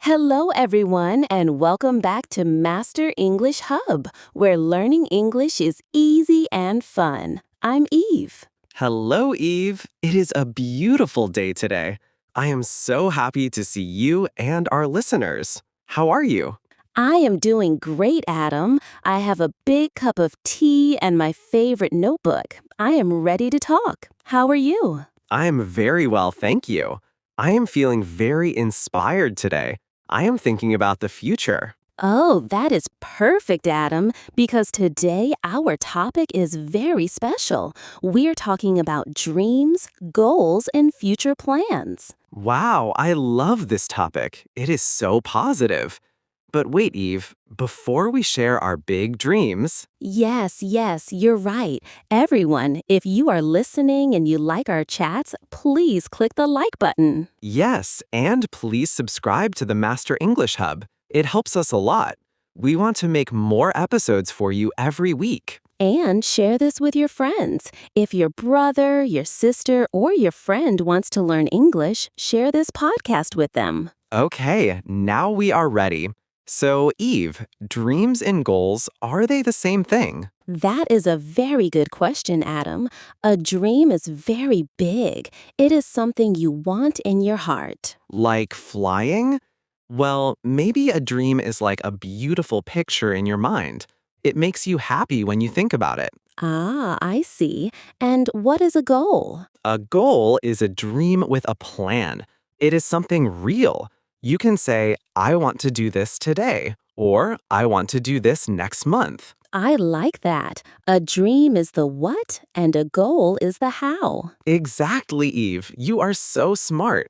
Hello, everyone, and welcome back to Master English Hub, where learning English is easy and fun. I'm Eve. Hello, Eve. It is a beautiful day today. I am so happy to see you and our listeners. How are you? I am doing great, Adam. I have a big cup of tea and my favorite notebook. I am ready to talk. How are you? I am very well, thank you. I am feeling very inspired today. I am thinking about the future. Oh, that is perfect, Adam, because today our topic is very special. We're talking about dreams, goals, and future plans. Wow, I love this topic. It is so positive. But wait, Eve, before we share our big dreams, Yes, you're right. Everyone, if you are listening and you like our chats, please click the like button. yes, and please subscribe to the Master English Hub. It helps us a lot. We want to make more episodes for you every week. And share this with your friends. If your brother, your sister, or your friend wants to learn English, share this podcast with them. Okay, now we are ready. So, Eve, dreams and goals, are they the same thing? That is a very good question, Adam. A dream is very big. It is something you want in your heart. Like flying? Well, maybe a dream is like a beautiful picture in your mind. It makes you happy when you think about it. Ah, I see. And what is a goal? A goal is a dream with a plan. It is something real. You can say, I want to do this today, or I want to do this next month. I like that. A dream is the what and a goal is the how. Exactly, Eve. You are so smart.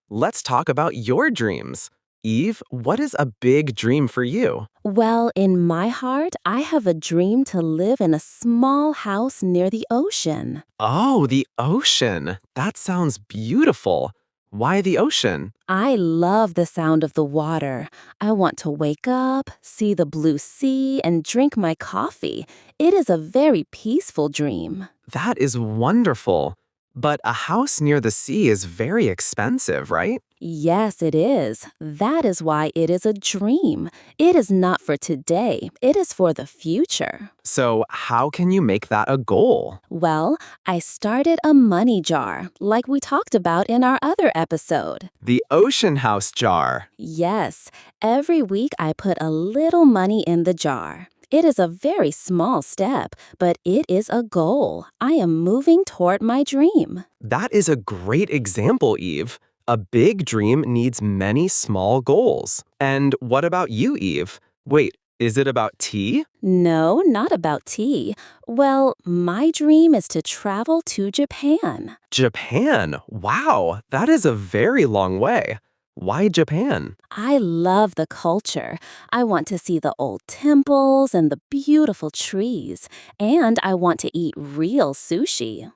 Let's talk about your dreams. Eve, what is a big dream for you? Well, in my heart, I have a dream to live in a small house near the ocean. Oh, the ocean. That sounds beautiful. Why the ocean? I love the sound of the water. I want to wake up, see the blue sea, and drink my coffee. It is a very peaceful dream. That is wonderful. But a house near the sea is very expensive, right? Yes, it is. That is why it is a dream. It is not for today. It is for the future. So, how can you make that a goal? Well, I started a money jar, like we talked about in our other episode. The ocean house jar. Yes, every week I put a little money in the jar. It is a very small step, but it is a goal. I am moving toward my dream. That is a great example, Eve. A big dream needs many small goals. And what about you, Eve? Wait, is it about tea? No, not about tea. Well, my dream is to travel to Japan. Japan. Wow, that is a very long way. Why Japan? I love the culture. I want to see the old temples and the beautiful trees. And I want to eat real sushi.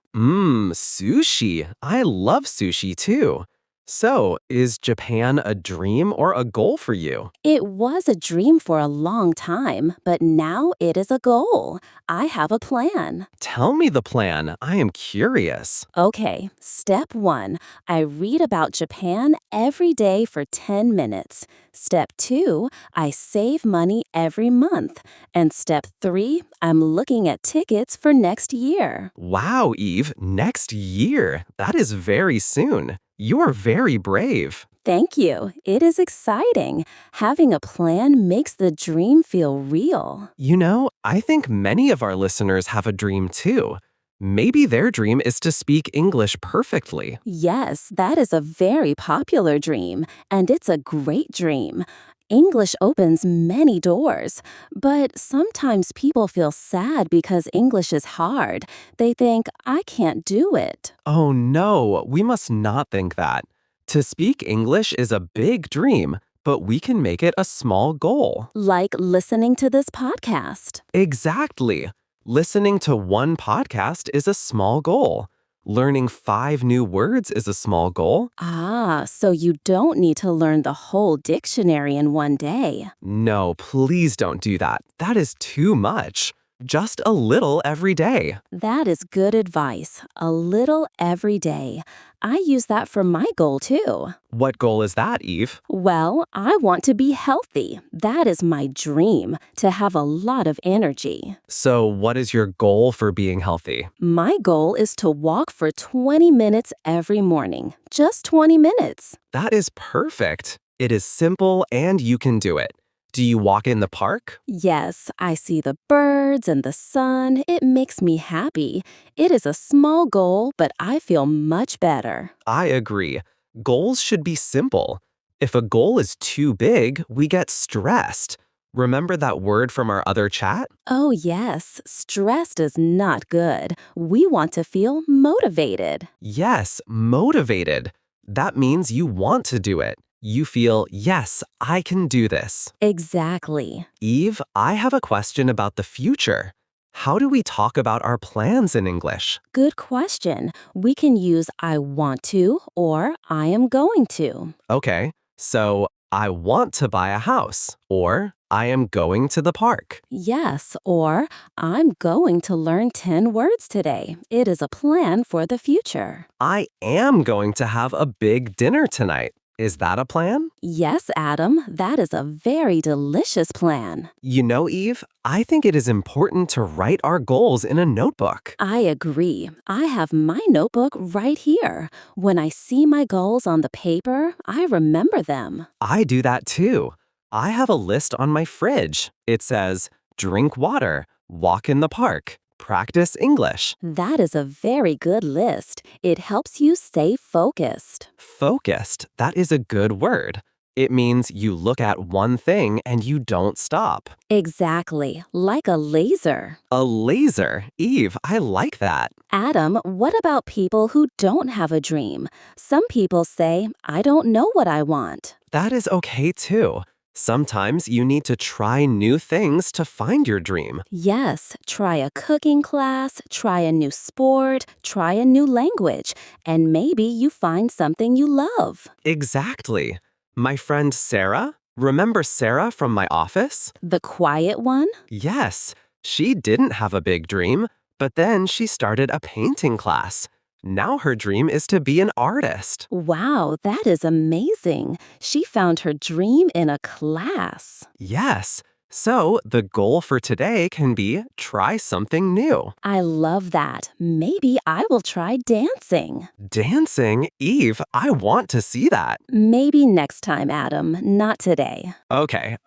Sushi. I love sushi too. So, is Japan a dream or a goal for you? It was a dream for a long time, but now it is a goal. I have a plan. Tell me the plan. I am curious. Okay, step 1. I read about Japan every day for 10 minutes. Step 2. I save money every month. And step 3. I'm looking at tickets for next year. Wow, Eve, next year. That is very soon. You are very brave. Thank you. It is exciting. Having a plan makes the dream feel real. You know, I think many of our listeners have a dream too. Maybe their dream is to speak English perfectly. Yes, that is a very popular dream, and it's a great dream. English opens many doors, but sometimes people feel sad because English is hard. They think, I can't do it. Oh no, we must not think that. To speak English is a big dream, but we can make it a small goal. Like listening to this podcast. Exactly. Listening to one podcast is a small goal. Learning 5 new words is a small goal. Ah, so you don't need to learn the whole dictionary in one day. No, please don't do that. That is too much. Just a little every day. That is good advice. A little every day. I use that for my goal too. What goal is that, Eve? Well, I want to be healthy. That is my dream, to have a lot of energy. So, what is your goal for being healthy? My goal is to walk for 20 minutes every morning. Just 20 minutes. That is perfect. It is simple and you can do it. Do you walk in the park? Yes, I see the birds and the sun. It makes me happy. It is a small goal, but I feel much better. I agree. Goals should be simple. If a goal is too big, we get stressed. Remember that word from our other chat? Oh, yes, stressed is not good. We want to feel motivated. Yes, motivated. That means you want to do it. You feel, yes, I can do this. Exactly. Eve, I have a question about the future. How do we talk about our plans in English? Good question. We can use I want to or I am going to. Okay, so I want to buy a house, or I am going to the park. Yes, or I'm going to learn 10 words today. It is a plan for the future. I am going to have a big dinner tonight. Is that a plan? Yes, Adam, that is a very delicious plan. You know, Eve, I think it is important to write our goals in a notebook. I agree. I have my notebook right here. When I see my goals on the paper, I remember them. I do that too. I have a list on my fridge. It says, drink water, walk in the park, practice English. That is a very good list. It helps you stay focused. Focused, that is a good word. It means you look at one thing and you don't stop. Exactly, like a laser. A laser. Eve, I like that. Adam, what about people who don't have a dream? Some people say, I don't know what I want. That is okay too. Sometimes you need to try new things to find your dream. Yes, try a cooking class, try a new sport, try a new language, and maybe you find something you love. Exactly. My friend Sarah, remember Sarah from my office? The quiet one? Yes, she didn't have a big dream, but then she started a painting class. Now her dream is to be an artist. Wow, that is amazing. She found her dream in a class. Yes, so the goal for today can be try something new. I love that. Maybe I will try dancing. Dancing? Eve, I want to see that. Maybe next time, Adam, not today. Okay.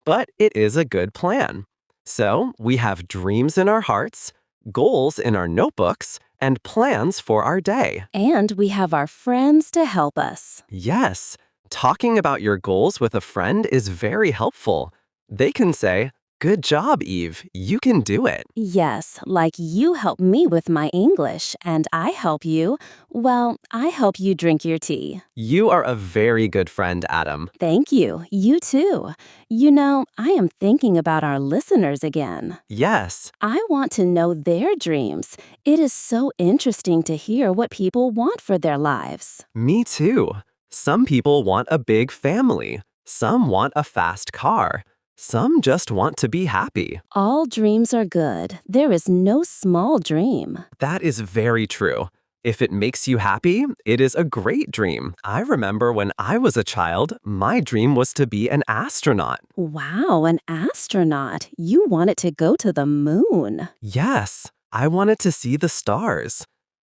But it is a good plan. So we have dreams in our hearts, goals in our notebooks, and plans for our day. And we have our friends to help us. Yes, talking about your goals with a friend is very helpful. They can say, "Good job, Eve. You can do it." Yes, like you help me with my English, and I help you. Well, I help you drink your tea. You are a very good friend, Adam. Thank you. You too. You know, I am thinking about our listeners again. Yes, I want to know their dreams. It is so interesting to hear what people want for their lives. me too. Some people want a big family. Some want a fast car. Some just want to be happy. All dreams are good. There is no small dream. That is very true. If it makes you happy, it is a great dream. I remember when I was a child, my dream was to be an astronaut. Wow, an astronaut. You wanted to go to the moon. Yes, I wanted to see the stars.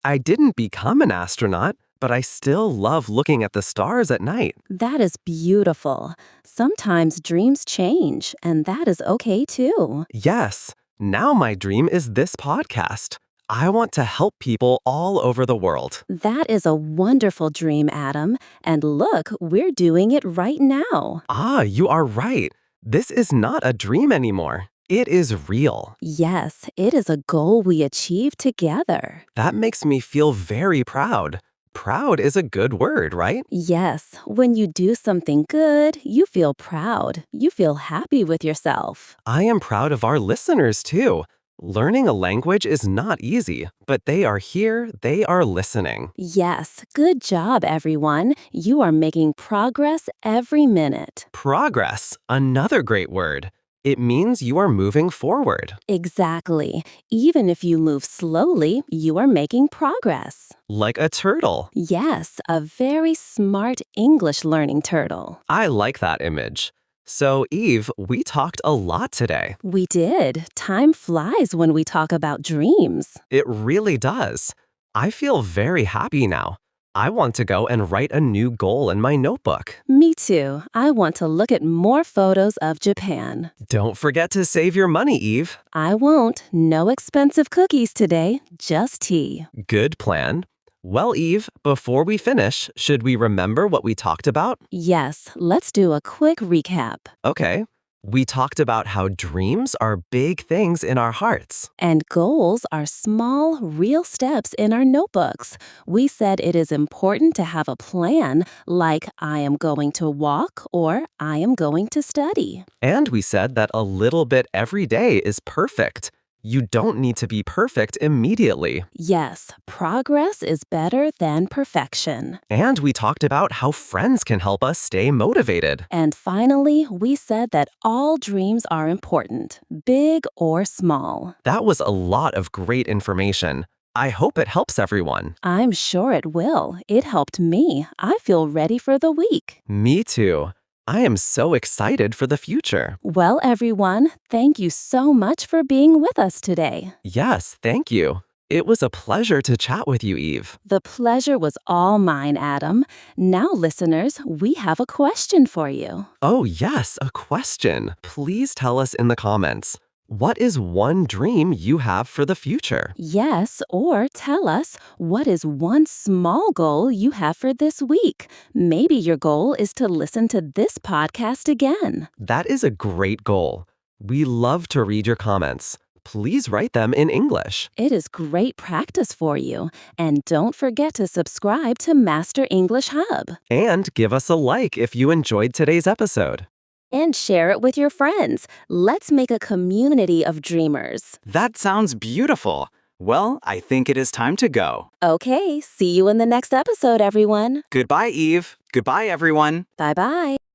I didn't become an astronaut, but I still love looking at the stars at night. That is beautiful. Sometimes dreams change, and that is okay too. Yes, now my dream is this podcast. I want to help people all over the world. That is a wonderful dream, Adam. And look, we're doing it right now. Ah, you are right. This is not a dream anymore. It is real. Yes, it is a goal we achieve together. That makes me feel very proud. Proud is a good word, right? Yes, when you do something good, you feel proud. You feel happy with yourself. I am proud of our listeners too. Learning a language is not easy, but they are here, they are listening. Yes, good job, everyone. You are making progress every minute. Progress, another great word. It means you are moving forward. Exactly. Even if you move slowly, you are making progress. Like a turtle. Yes, a very smart English learning turtle. I like that image. So, Eve, we talked a lot today. We did. Time flies when we talk about dreams. It really does. I feel very happy now. I want to go and write a new goal in my notebook. Me too. I want to look at more photos of Japan. Don't forget to save your money, Eve. I won't. No expensive cookies today, just tea. Good plan. Well, Eve, before we finish, should we remember what we talked about? Yes, let's do a quick recap. Okay. We talked about how dreams are big things in our hearts. And goals are small, real steps in our notebooks. We said it is important to have a plan, like I am going to walk or I am going to study. And we said that a little bit every day is perfect. You don't need to be perfect immediately. Yes, progress is better than perfection. And we talked about how friends can help us stay motivated. And finally, we said that all dreams are important, big or small. That was a lot of great information. I hope it helps everyone. I'm sure it will. It helped me. I feel ready for the week. Me too. I am so excited for the future. Well, everyone, thank you so much for being with us today. Yes, thank you. It was a pleasure to chat with you, Eve. The pleasure was all mine, Adam. Now, listeners, we have a question for you. Oh, yes, a question. Please tell us in the comments. What is one dream you have for the future? Yes, or tell us what is one small goal you have for this week. Maybe your goal is to listen to this podcast again. That is a great goal. We love to read your comments. Please write them in English. It is great practice for you. And don't forget to subscribe to Master English Hub. And give us a like if you enjoyed today's episode. And share it with your friends. Let's make a community of dreamers. That sounds beautiful. Well, I think it is time to go. Okay, see you in the next episode, everyone. Goodbye, Eve. Goodbye, everyone. Bye-bye.